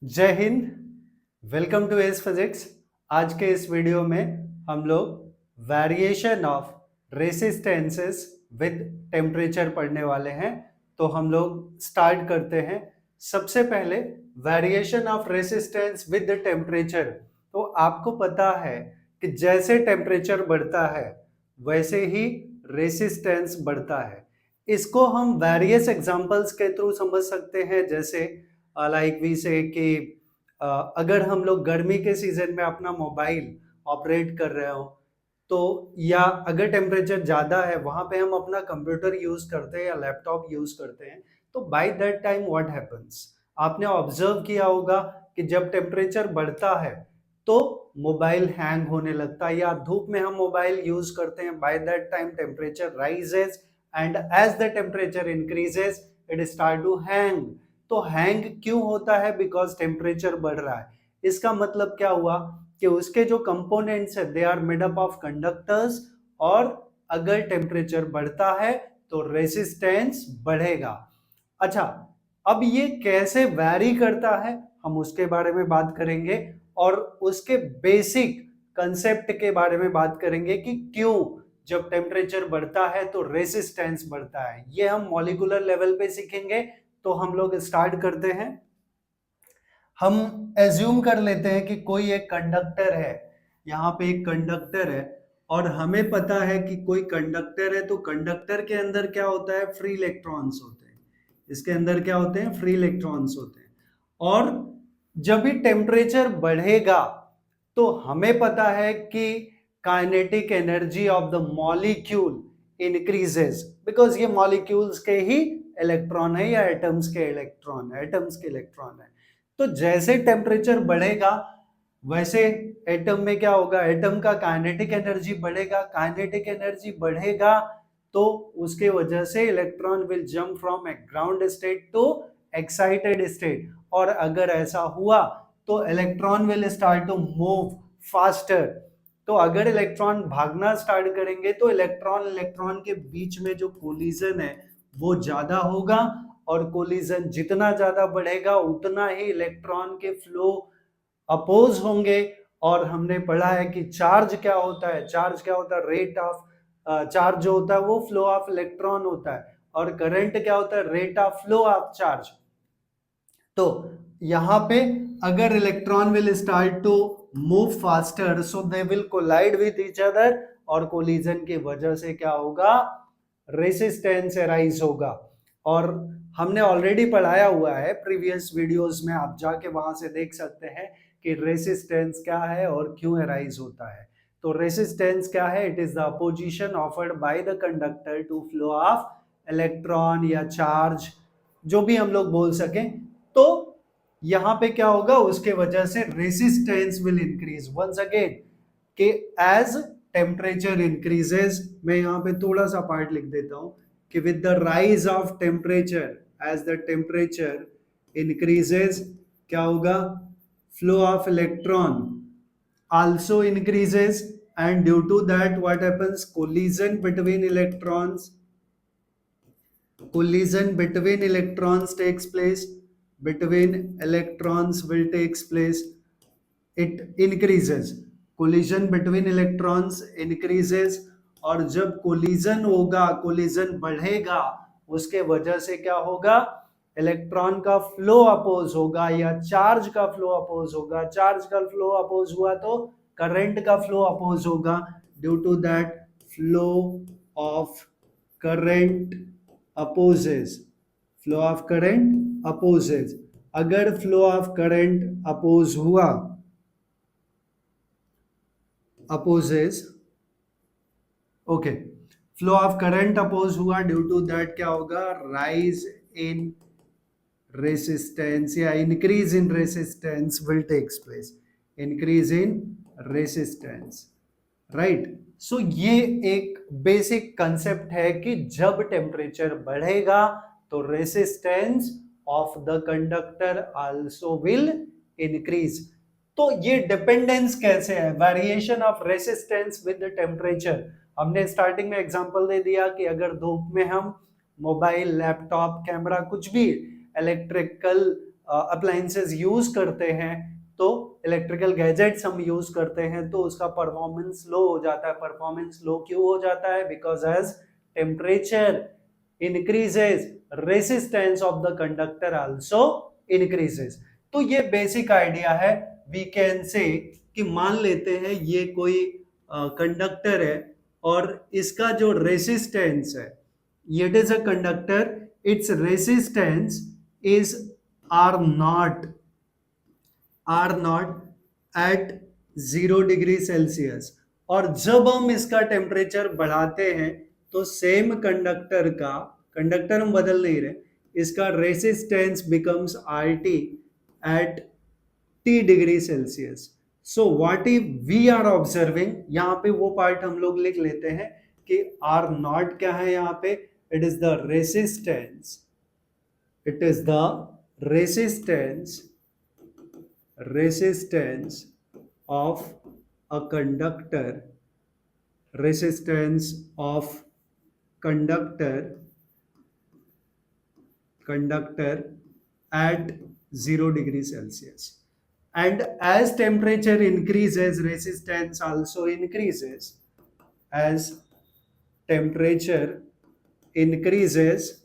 जय हिंद। Welcome to S physics. आज के इस वीडियो में हम लोग variation of resistances with temperature पढ़ने वाले हैं। तो हम लोग स्टार्ट करते हैं। सबसे पहले variation of resistance with temperature. तो आपको पता है कि जैसे टेम्परेचर बढ़ता है वैसे ही रेसिस्टेंस बढ़ता है। इसको हम वेरियस एग्जांपल्स के थ्रू समझ सकते हैं। जैसे लाइक वी से कि अगर हम लोग गर्मी के सीजन में अपना मोबाइल ऑपरेट कर रहे हो तो, या अगर टेम्परेचर ज्यादा है वहां पे हम अपना कंप्यूटर यूज करते हैं या लैपटॉप यूज करते हैं, तो bye that time what happens, आपने ऑब्जर्व किया होगा कि जब टेम्परेचर बढ़ता है तो मोबाइल हैंग होने लगता है, या धूप में हम मोबाइल यूज करते हैं, by that time temperature rises and as the temperature increases it start to hang. तो हैंग क्यों होता है? बिकॉज टेम्परेचर बढ़ रहा है। इसका मतलब क्या हुआ कि उसके जो कंपोनेंट्स है they are made up of conductors, और अगर टेम्परेचर बढ़ता है तो रेसिस्टेंस बढ़ेगा। अच्छा, अब ये कैसे वैरी करता है हम उसके बारे में बात करेंगे, और उसके बेसिक कंसेप्ट के बारे में बात करेंगे कि क्यों जब टेम्परेचर बढ़ता है तो रेसिस्टेंस बढ़ता है। ये हम मॉलिक्यूलर लेवल पे सीखेंगे। तो हम लोग स्टार्ट करते हैं। हम एज्यूम कर लेते हैं कि कोई एक कंडक्टर है, यहाँ पे एक कंडक्टर है, और हमें पता है कि कोई कंडक्टर है तो कंडक्टर के अंदर क्या होता है? फ्री इलेक्ट्रॉन्स होते हैं। इसके अंदर क्या होते हैं? फ्री इलेक्ट्रॉन्स होते हैं। और जब भी टेम्परेचर बढ़ेगा तो हमें पता है कि kinetic energy of the molecule increases, because ये मॉलिक्यूल्स के ही इलेक्ट्रॉन है, या एटम्स के इलेक्ट्रॉन है, एटम्स के इलेक्ट्रॉन है। तो जैसे टेम्परेचर बढ़ेगा वैसे एटम में क्या होगा? एटम का काइनेटिक एनर्जी बढ़ेगा। काइनेटिक एनर्जी बढ़ेगा तो उसके वजह से electron will jump from a ground state to excited state, और अगर ऐसा हुआ तो electron will start to move faster. तो अगर इलेक्ट्रॉन भागना स्टार्ट करेंगे तो इलेक्ट्रॉन इलेक्ट्रॉन के बीच में जो कोलिजन है वो ज्यादा होगा, और कोलिजन जितना ज्यादा बढ़ेगा उतना ही इलेक्ट्रॉन के फ्लो अपोज होंगे। और हमने पढ़ा है कि चार्ज क्या होता है? चार्ज क्या होता है? रेट ऑफ चार्ज जो होता है वो फ्लो ऑफ इलेक्ट्रॉन होता है, और करंट क्या होता है? Rate of flow of charge. तो यहां पे अगर electron will start to move faster so they will collide with each other, और कोलिजन की वजह से क्या होगा? रेसिस्टेंस अराइज होगा। और हमने ऑलरेडी पढ़ाया हुआ है प्रीवियस वीडियोस में, आप जाके वहां से देख सकते हैं कि रेसिस्टेंस क्या है और क्यों अराइज होता है। तो रेसिस्टेंस क्या है? It is the opposition offered by the conductor to flow of electron या चार्ज, जो भी हम लोग बोल सकें। तो यहां पे क्या होगा? उसके वजह से resistance will increase once again, कि एज टेम्परेचर इंक्रीजेस। मैं यहां पे थोड़ा सा पार्ट लिख देता हूं कि with the rise of temperature, as the temperature increases, क्या होगा? Flow of electron also increases, and due to that what happens? Collision between electrons takes place. Between electrons will takes place. It increases. Collision between electrons increases, और जब collision होगा, collision बढ़ेगा, उसके वजह से क्या होगा? इलेक्ट्रॉन का फ्लो अपोज होगा, या चार्ज का फ्लो अपोज होगा। चार्ज का फ्लो अपोज हुआ तो करंट का फ्लो अपोज होगा। Due to that flow of current opposes, flow of current opposes. अगर फ्लो ऑफ करंट अपोज हुआ, opposes, okay, flow of current oppose हुआ, ड्यू टू दैट क्या होगा? राइज इन रेसिस्टेंस या increase in resistance will takes place. Increase in resistance, right. So ये एक basic concept है कि जब टेम्परेचर बढ़ेगा तो resistance of the conductor also will increase. तो ये डिपेंडेंस कैसे है? Variation of resistance with the temperature. हमने स्टार्टिंग में एग्जांपल दे दिया कि अगर धूप में हम मोबाइल, लैपटॉप, कैमरा, कुछ भी इलेक्ट्रिकल अप्लायंसेस यूज करते हैं, तो इलेक्ट्रिकल गैजेट्स हम यूज करते हैं, तो उसका परफॉर्मेंस लो हो जाता है। परफॉर्मेंस लो क्यों हो जाता है? Because as temperature increases, resistance of the conductor also increases. तो ये बेसिक आइडिया है। वी कैन से कि मान लेते हैं ये कोई कंडक्टर है और इसका जो रेसिस्टेंस है, it is a conductor, its resistance is R naught at 0 degree Celsius. और जब हम इसका टेम्परेचर बढ़ाते हैं तो सेम कंडक्टर हम बदल नहीं रहे, इसका resistance becomes R T at T degree Celsius. So what if we are observing, यहाँ पे वो पार्ट हम लोग लिख लेते हैं कि आर नॉट क्या है यहाँ पे, it is the resistance, it is the resistance of a conductor, resistance of conductor at 0 degree Celsius. And as temperature increases, resistance also increases. As temperature increases,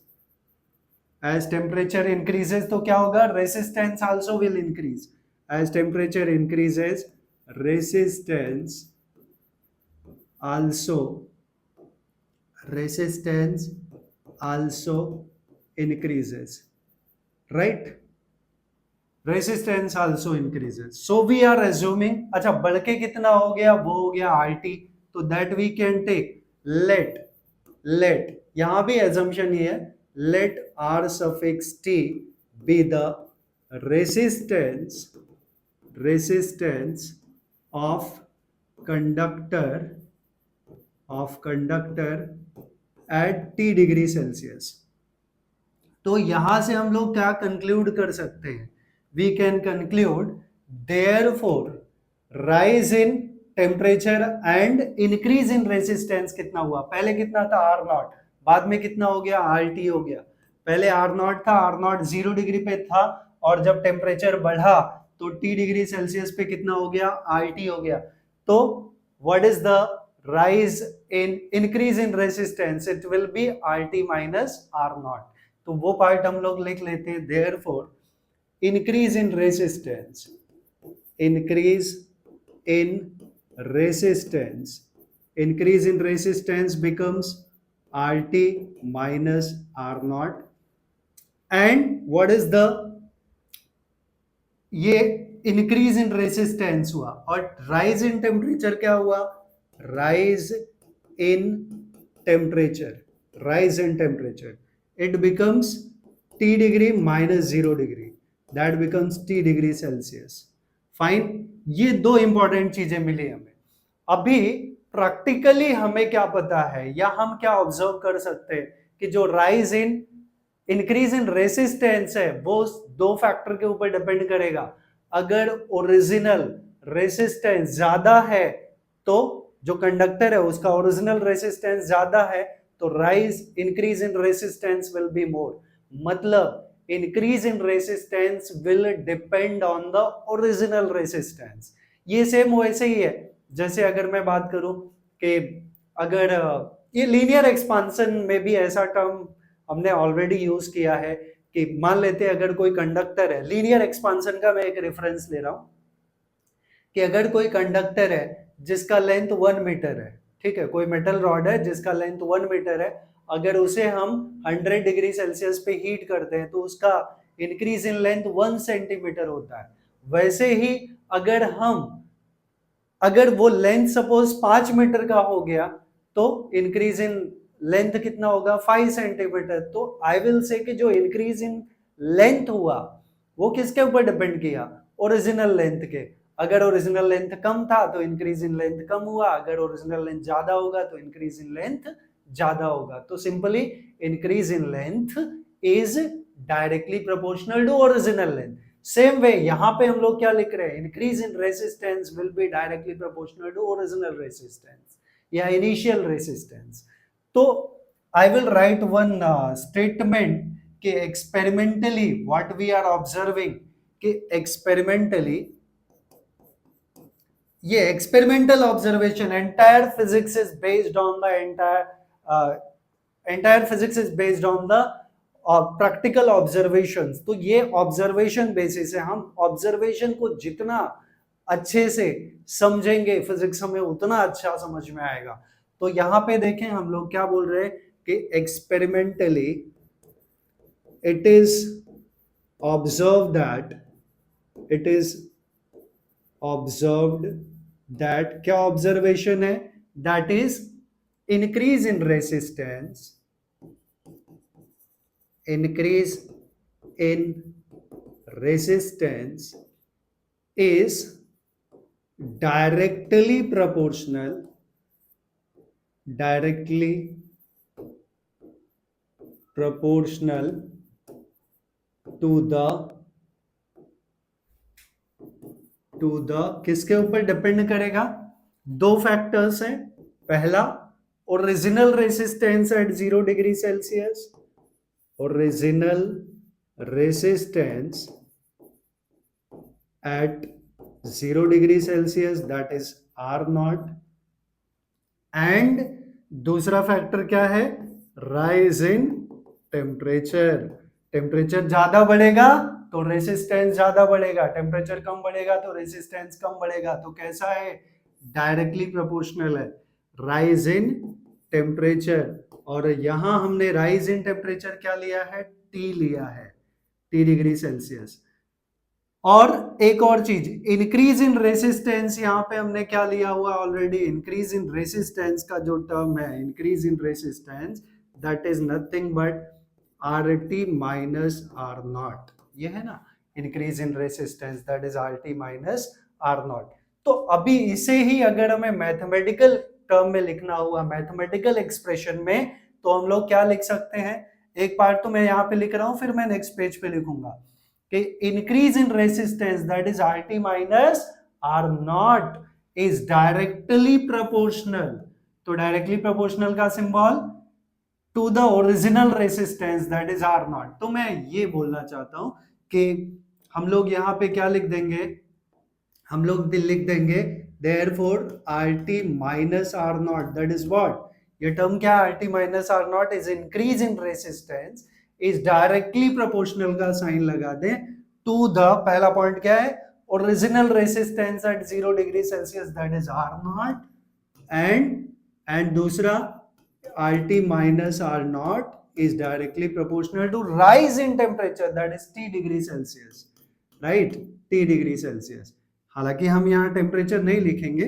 तो क्या होगा? Resistance also will increase. As temperature increases, resistance also increases, right? Resistance also increases. So we are assuming, अच्छा बढ़ के कितना हो गया? वो हो गया RT। तो that we can take let यहां भी एजम्पशन ये है, let R suffix T be the resistance of conductor at T degree Celsius। तो यहां से हम लोग क्या कंक्लूड कर सकते हैं? We can conclude therefore rise in temperature and increase in resistance कितना हुआ? पहले कितना था? R नॉट, बाद में कितना हो गया? RT हो गया। पहले R नॉट था, R नॉट 0 डिग्री पे था, और जब टेम्परेचर बढ़ा तो T डिग्री सेल्सियस पे कितना हो गया? RT हो गया। तो what is the rise in increase in resistance? It will B RT माइनस R नॉट। तो वो पार्ट हम लोग लिख लेते हैं। Therefore increase in resistance becomes RT minus R naught, and what is the, ये इंक्रीज इन रेसिस्टेंस हुआ, और राइज इन टेम्परेचर क्या हुआ? Rise in temperature it becomes T degree minus 0 degree, that becomes T degree Celsius. Fine, ये दो important चीजें मिली हमें। अभी प्रैक्टिकली हमें क्या पता है, या हम क्या ऑब्जर्व कर सकते हैं कि जो इंक्रीज इन रेसिस्टेंस है वो दो फैक्टर के ऊपर डिपेंड करेगा। अगर ओरिजिनल रेसिस्टेंस ज्यादा है तो जो कंडक्टर है उसका ओरिजिनल रेसिस्टेंस ज्यादा है, तो increase in resistance will be more. मतलब increase in resistance will depend on the original resistance. ये सेम वैसे ही है जैसे अगर मैं बात करूं कि अगर ये लीनियर एक्सपांशन में भी ऐसा टर्म हमने ऑलरेडी यूज किया है कि मान लेते हैं अगर कोई कंडक्टर है, लीनियर एक्सपांशन का मैं एक रेफरेंस ले रहा हूं कि अगर कोई कंडक्टर है जिसका लेंथ 1 मीटर है, ठीक है, कोई मेटल रॉड है जिसका लेंथ 1 मीटर है, अगर उसे हम 100 डिग्री सेल्सियस पे हीट करते हैं तो उसका इंक्रीज इन लेंथ 1 सेंटीमीटर होता है। वैसे ही अगर वो लेंथ सपोज 5 मीटर का हो गया तो इंक्रीज इन लेंथ कितना होगा? 5 सेंटीमीटर। तो आई विल से कि जो इंक्रीज इन लेंथ हुआ वो किसके ऊपर डिपेंड किया? ओरिजिनल लेंथ के। अगर ओरिजिनल लेंथ कम था तो इंक्रीज इन लेंथ कम हुआ, अगर ओरिजिनल लेंथ ज्यादा होगा तो इंक्रीज इन लेंथ ज्यादा होगा। तो simply increase in length is directly proportional to original length. Same way यहां पे हम लोग क्या लिख रहे हैं? Increase in resistance will be directly proportional to original resistance या इनिशियल रेसिस्टेंस। तो I will write one statement कि experimentally what we are observing, कि एक्सपेरिमेंटली ये experimental observation, entire physics is based on the entire physics is based on the practical observations. तो ये observation basis है, हम observation को जितना अच्छे से समझेंगे फिजिक्स हमें उतना अच्छा समझ में आएगा। तो यहां पे देखें हम लोग क्या बोल रहे हैं कि experimentally it is observe that, it is observed that, क्या ऑब्जर्वेशन है, that is increase in resistance, increase in resistance is directly proportional to the किसके ऊपर डिपेंड करेगा, दो फैक्टर्स हैं, पहला original resistance at 0 degree Celsius, original resistance at 0 degree Celsius, that is R naught, and दूसरा factor क्या है, rise in temperature. Temperature ज्यादा बढ़ेगा तो रेसिस्टेंस ज्यादा बढ़ेगा, टेम्परेचर कम बढ़ेगा तो रेसिस्टेंस कम बढ़ेगा। तो कैसा है, डायरेक्टली प्रोपोर्शनल है, राइज इन टेम्परेचर। और यहां हमने राइज इन टेम्परेचर क्या लिया है, टी लिया है, टी डिग्री सेल्सियस। और एक और चीज, इंक्रीज इन रेसिस्टेंस, यहां पे हमने क्या लिया हुआ ऑलरेडी, इंक्रीज इन रेसिस्टेंस का जो टर्म है, increase in resistance, that is nothing but R T minus R naught. ये है ना, increase in resistance that is R T minus R naught. तो अभी इसे ही अगर हमें मैथमेटिकल टर्म में लिखना हुआ, मैथमेटिकल एक्सप्रेशन में, तो हम लोग क्या लिख सकते हैं, एक पार्ट तो मैं यहां पे लिख रहा हूं, फिर मैं नेक्स्ट पेज पे लिखूंगा कि increase in resistance that is R T minus R naught is directly proportional. तो डायरेक्टली प्रोपोर्शनल का symbol to the original resistance that is R naught. तो मैं ये बोलना चाहता हूं कि हम लोग यहां पे क्या लिख देंगे, हम लोग लिख देंगे therefore RT minus R naught, that is what, ये टर्म क्या है, RT minus R naught is increase in resistance is directly proportional का साइन लगा दें to the, पहला पॉइंट क्या है, original resistance at 0 degree Celsius that is R naught, and दूसरा RT minus R naught is directly proportional to rise in temperature that is T degree Celsius, right, T degree Celsius। हालांकि हम यहाँ temperature नहीं लिखेंगे,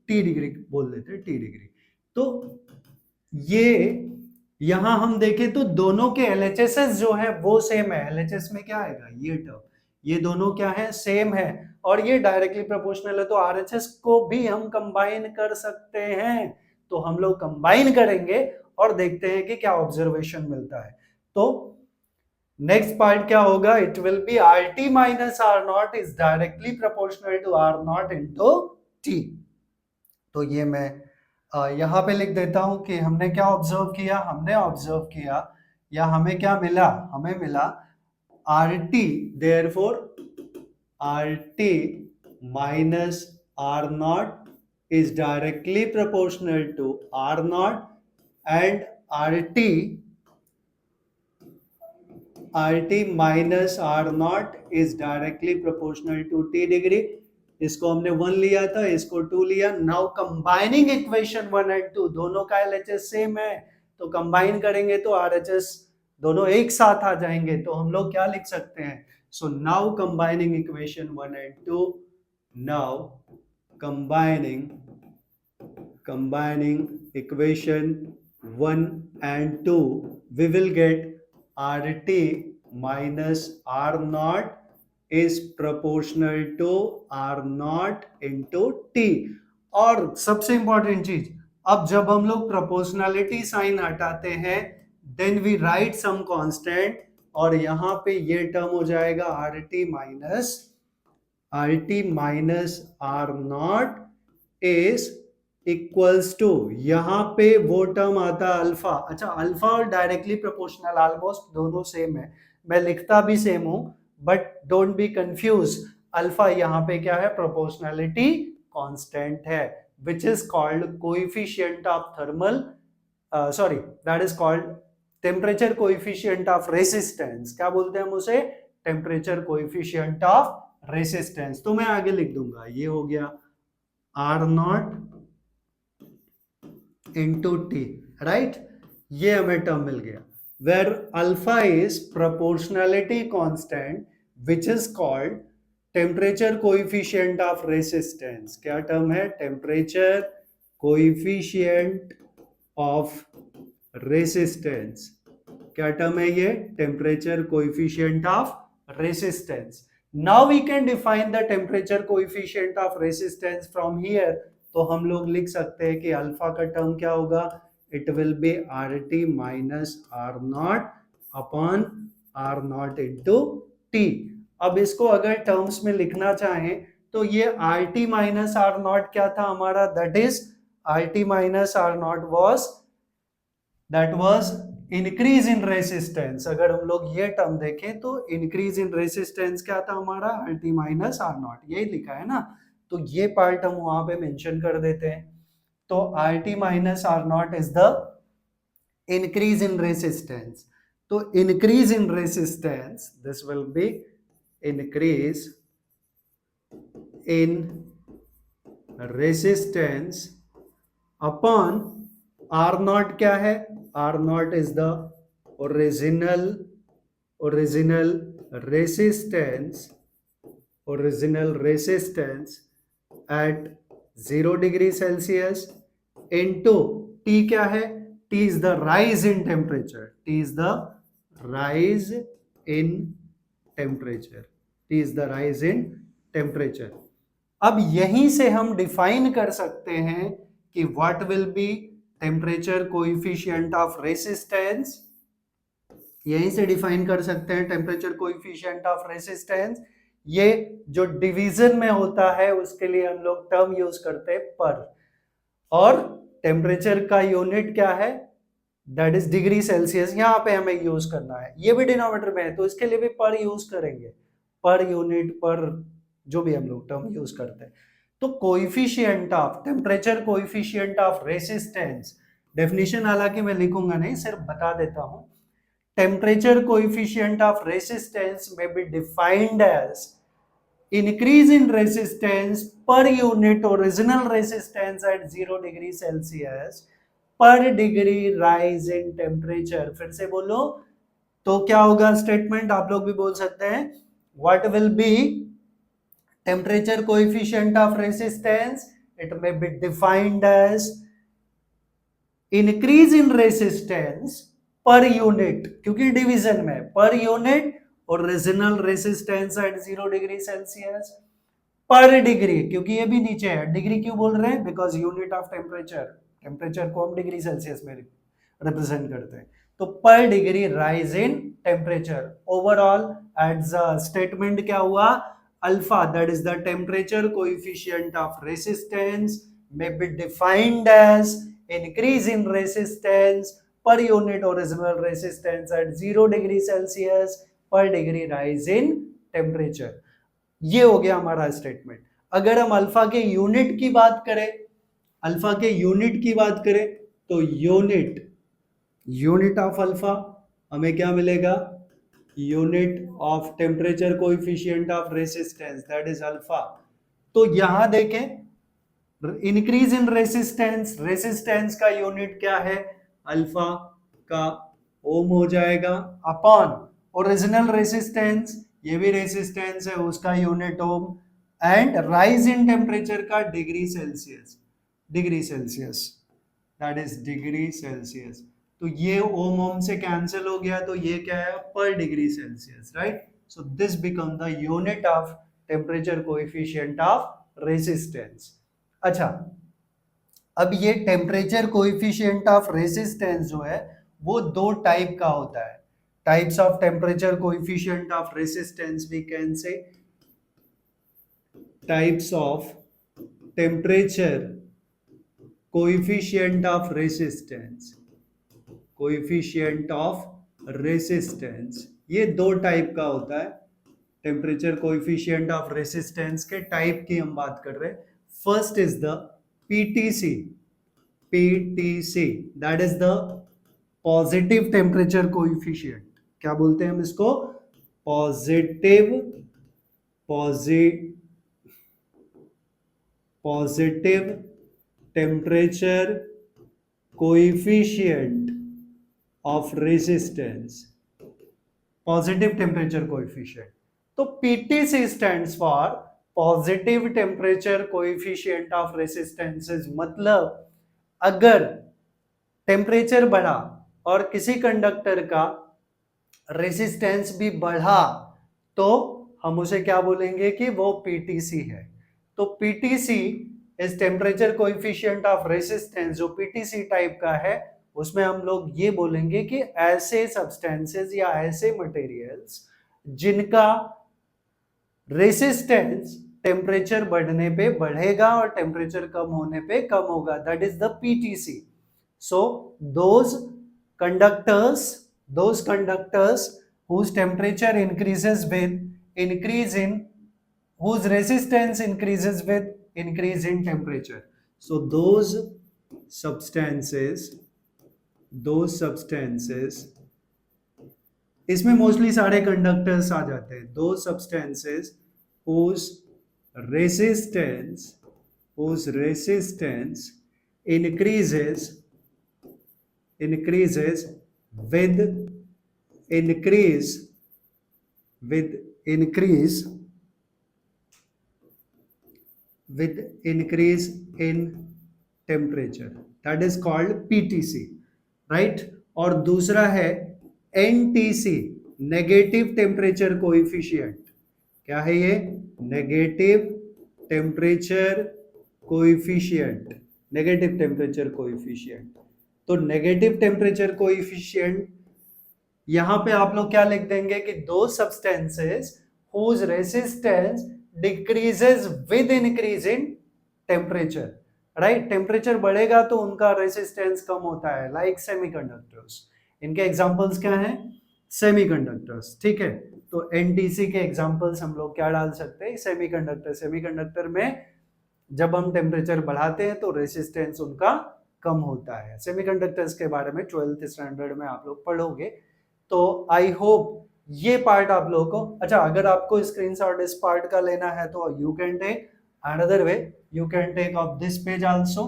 T degree बोल देते, T degree. तो ये यहां हम देखें तो दोनों के एलएचएस जो है वो सेम है। एलएचएस में क्या आएगा, ये टर्म, ये दोनों क्या है, सेम है, और ये डायरेक्टली प्रोपोर्शनल है, तो आरएचएस को भी हम कंबाइन कर सकते हैं। तो हम लोग कंबाइन करेंगे और देखते हैं कि क्या ऑब्जर्वेशन मिलता है। तो नेक्स्ट पार्ट क्या होगा, it will be R T minus R naught is directly proportional to R naught into T. तो ये मैं यहां पे लिख देता हूं कि हमने क्या ऑब्जर्व किया, हमने ऑब्जर्व किया या हमें क्या मिला, हमें मिला R T, therefore R T minus R naught is directly proportional to R naught, and R T minus R naught is directly proportional to T degree. इसको हमने 1 लिया था, इसको 2 लिया। नाउ कंबाइनिंग इक्वेशन 1 एंड 2, दोनों का एलएचएस सेम है, तो कंबाइन करेंगे तो आरएचएस दोनों एक साथ आ जाएंगे। तो हम लोग क्या लिख सकते हैं, so now combining equation 1 and 2, now combining equation 1 and 2, we will get RT minus R naught is proportional to R naught into T। और सबसे इंपॉर्टेंट चीज, अब जब हम लोग प्रोपोर्शनलिटी साइन हटाते हैं then we write some constant, और यहां पे ये टर्म हो जाएगा RT माइनस R naught is equals to, यहां पे वो टर्म आता है अल्फा। अच्छा, अल्फा और डायरेक्टली प्रोपोर्शनल ऑलमोस्ट दोनों सेम है, मैं लिखता भी सेम हूं, but don't be confuse. Alpha यहाँ पे क्या है, प्रोपोर्शनलिटी कांस्टेंट है, विच is called coefficient of thermal, sorry, that is called temperature coefficient of resistance. क्या बोलते हैं हम उसे, टेम्परेचर कोएफिशिएंट ऑफ रेसिस्टेंस। तो मैं आगे लिख दूंगा, ये हो गया R naught into T, right. ये हमें टर्म मिल गया, where alpha is proportionality constant which is called temperature coefficient of resistance. क्या टर्म है, टेम्परेचर कोएफिशिएंट ऑफ रेसिस्टेंस। क्या टर्म है ये, temperature coefficient of resistance. Now we can define the temperature coefficient of resistance from here. तो हम लोग लिख सकते हैं कि अल्फा का टर्म क्या होगा, it will be R T minus R naught upon R naught into T. अब इसको अगर टर्म्स में लिखना चाहें तो ये R T minus R naught क्या था हमारा, that is R T minus R naught was increase in resistance. अगर हम लोग ये टर्म देखें तो इंक्रीज इन रेसिस्टेंस क्या था हमारा, R T minus R naught, यही लिखा है ना। तो ये पार्ट हम वहां पे मेंशन कर देते हैं। तो R T minus R naught is the increase in resistance. तो increase in resistance, this will be increase in resistance upon R naught क्या है, R naught is the original resistance at 0 degree Celsius into T क्या है, T is the rise in temperature, T is the rise in temperature, T is the rise in temperature. अब यहीं से हम define कर सकते हैं कि what will be temperature coefficient of resistance. यहीं से डिफाइन कर सकते हैं टेम्परेचर कोएफिशिएंट ऑफ रेसिस्टेंस। ये जो डिवीजन में होता है उसके लिए हम लोग टर्म यूज करते हैं पर, और टेम्परेचर का यूनिट क्या है, दैट इज डिग्री सेल्सियस, यहां पे हमें यूज करना है। ये भी डिनोमिनेटर में है तो इसके लिए भी पर यूज करेंगे, पर यूनिट पर जो भी हम लोग टर्म यूज करते हैं। तो coefficient of temperature coefficient of resistance, definition हालांकि मैं लिखूंगा नहीं, सिर्फ बता देता हूं। Temperature coefficient of resistance may be defined as increase in resistance per unit original resistance at 0 degree Celsius per degree rise in temperature। फिर से बोलो तो क्या होगा स्टेटमेंट, आप लोग भी बोल सकते हैं, what will be temperature coefficient of resistance, it may be defined as increase in resistance per unit, क्योंकि डिवीजन में per unit original resistance at 0 degree Celsius per degree, क्योंकि ये भी नीचे है, डिग्री क्यों बोल रहे हैं, because unit of temperature, temperature को हम डिग्री सेल्सियस में रिप्रेजेंट करते हैं। तो पर degree rise in temperature overall at the statement क्या हुआ, alpha that is the temperature coefficient of resistance may be defined as increase in resistance per unit original resistance at 0 degree Celsius per degree rise in temperature। ये हो गया हमारा statement. अगर हम alpha के unit की बात करें, अल्फा के यूनिट की बात करें तो यूनिट ऑफ अल्फा हमें क्या मिलेगा, unit of temperature coefficient of resistance that is alpha. तो यहां देखें इंक्रीज इन रेसिस्टेंस, रेसिस्टेंस का यूनिट क्या है, अल्फा का ओम हो जाएगा अपॉन ओरिजिनल रेसिस्टेंस, ये भी रेसिस्टेंस है उसका unit ohm, and rise in temperature का degree Celsius that is degree Celsius. तो ये ओम ओम से कैंसिल हो गया तो ये क्या है, पर degree Celsius, right. So this become the unit of temperature coefficient of resistance. अच्छा, अब ये टेम्परेचर कोएफिशिएंट ऑफ रेसिस्टेंस जो है वो दो टाइप का होता है। Types of temperature coefficient of resistance we can say types of temperature coefficient of resistance, coefficient of resistance, ये दो टाइप का होता है। टेम्परेचर कोएफिशिएंट ऑफ रेसिस्टेंस के टाइप की हम बात कर रहे हैं। First is the PTC, PTC that is the positive temperature coefficient. क्या बोलते हैं हम इसको? Positive temperature coefficient of resistance, positive temperature coefficient. तो PTC stands for positive temperature coefficient of resistances. मतलब अगर टेम्परेचर बढ़ा और किसी कंडक्टर का रेजिस्टेंस भी बढ़ा तो हम उसे क्या बोलेंगे कि वो पीटीसी है। तो PTC is temperature coefficient of resistance, जो पीटीसी टाइप का है उसमें हम लोग ये बोलेंगे कि ऐसे सब्सटेंसेस या ऐसे मटेरियल्स जिनका रेजिस्टेंस टेम्परेचर बढ़ने पे बढ़ेगा और टेम्परेचर कम होने पे कम होगा, that is the PTC. So those conductors whose temperature increases with increase in whose resistance increases with increase in temperature. So those substances इसमें मोस्टली सारे कंडक्टर्स आ जाते हैं। those substances whose resistance increases with increase in temperature, that is called PTC, right? और दूसरा है NTC, negative temperature coefficient. क्या है ये? Negative temperature coefficient, negative temperature coefficient. तो नेगेटिव टेम्परेचर कोएफिशिएंट यहां पे आप लोग क्या लिख देंगे कि दो substances whose resistance decreases with increase in temperature, right? Temperature बढ़ेगा तो उनका रेसिस्टेंस कम होता है, लाइक सेमीकंडक्टर्स। इनके एग्जांपल्स क्या हैं? सेमीकंडक्टर्स, ठीक है। तो एनटीसी के एग्जांपल्स हम लोग क्या डाल सकते हैं? सेमीकंडक्टर में जब हम टेम्परेचर बढ़ाते हैं तो रेसिस्टेंस उनका कम होता है। सेमीकंडक्टर्स के बारे में 12th स्टैंडर्ड में आप लोग पढ़ोगे। तो आई होप ये पार्ट आप लोगों को, अच्छा अगर आपको स्क्रीनशॉट इस पार्ट का लेना है तो you can take another way, you can take of this page also.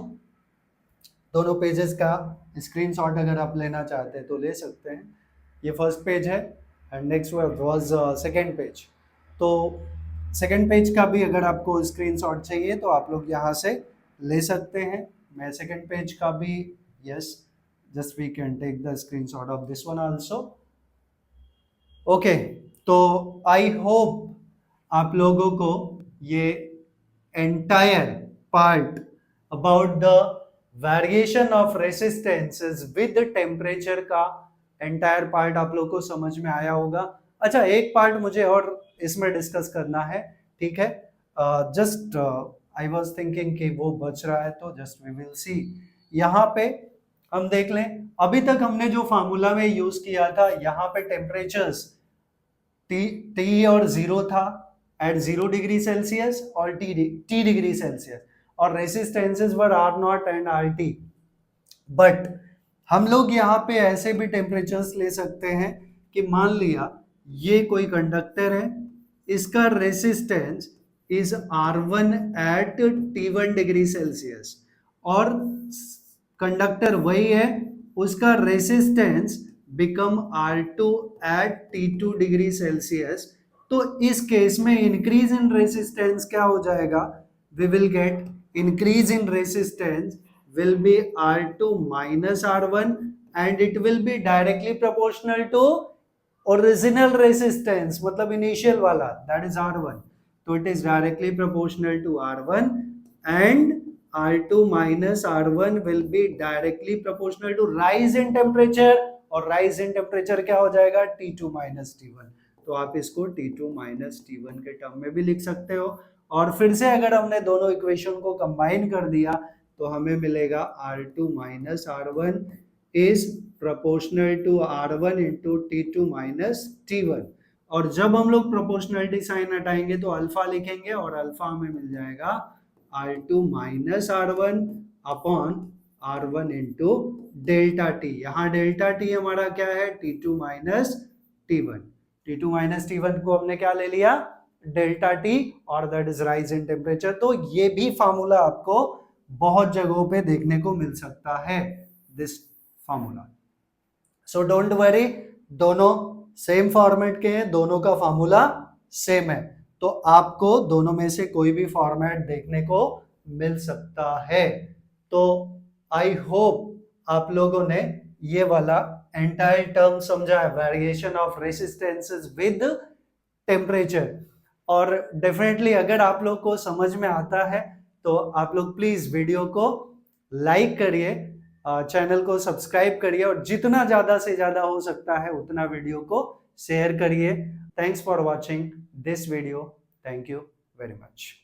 दोनों पेजेस का स्क्रीनशॉट अगर आप लेना चाहते हैं तो ले सकते हैं। ये फर्स्ट पेज है and next was second page. तो सेकंड पेज का भी अगर आपको स्क्रीनशॉट चाहिए तो आप लोग यहाँ से ले सकते हैं। मैं सेकंड पेज का भी, yes, just we can take the screenshot of this one also. Okay, तो आई होप आप लोगों को ये entire part about the variation of resistances with temperature का एंटायर पार्ट आप लोग को समझ में आया होगा। अच्छा, एक पार्ट मुझे और इसमें डिस्कस करना है, ठीक है? जस्ट आई वाज थिंकिंग कि वो बच रहा है तो जस्ट वी विल सी। यहाँ पे हम देख लें, अभी तक हमने जो फार्मूला में यूज किया था, यहाँ पे टेम्परेचर्स T और 0 था एट 0 डिग्री सेल्सियस और T डिग्री सेल्सियस, और resistances were R0 and RT। But हम लोग यहाँ पे ऐसे भी टेम्परेचर्स ले सकते हैं कि मान लिया ये कोई कंडक्टर है, इसका resistance is R1 at T1 degree Celsius, और कंडक्टर वही है, उसका resistance become R2 at T2 degree Celsius. तो इस केस में इंक्रीज इन रेसिस्टेंस क्या हो जाएगा? We will get increase in resistance will be R2 minus R1 and it will be directly proportional to original resistance, मतलब initial वाला, that is R1. तो it is directly proportional to R1 and R2 minus R1 will be directly proportional to rise in temperature, और rise in temperature क्या हो जाएगा? T2 minus T1। तो आप इसको T2 minus T1 के टर्म में भी लिख सकते हो। और फिर से अगर हमने दोनों इक्वेशन को कंबाइन कर दिया तो हमें मिलेगा R2 minus R1 is proportional to R1 into T2 minus T1। और जब हम लोग प्रोपोर्शनलिटी साइन हटाएंगे तो अल्फा लिखेंगे और अल्फा हमें मिल जाएगा R2 minus R1 upon R1 into delta T. यहाँ डेल्टा टी हमारा क्या है, T2 minus T1। T2 minus T1 को हमने क्या ले लिया, डेल्टा टी, और that is rise in temperature. तो ये भी फार्मूला आपको बहुत जगहों पे देखने को मिल सकता है, this formula. So don't worry, दोनों सेम फॉर्मेट के हैं, दोनों का फार्मूला सेम है, तो आपको दोनों में से कोई भी फॉर्मेट देखने को मिल सकता है। तो आई होप आप लोगों ने ये वाला एंटायर टर्म समझा है, variation of resistances with temperature. और डेफिनेटली अगर आप लोग को समझ में आता है तो आप लोग प्लीज वीडियो को लाइक करिए, चैनल को सब्सक्राइब करिए, और जितना ज्यादा से ज्यादा हो सकता है उतना वीडियो को शेयर करिए। Thanks for watching this video. Thank you very much.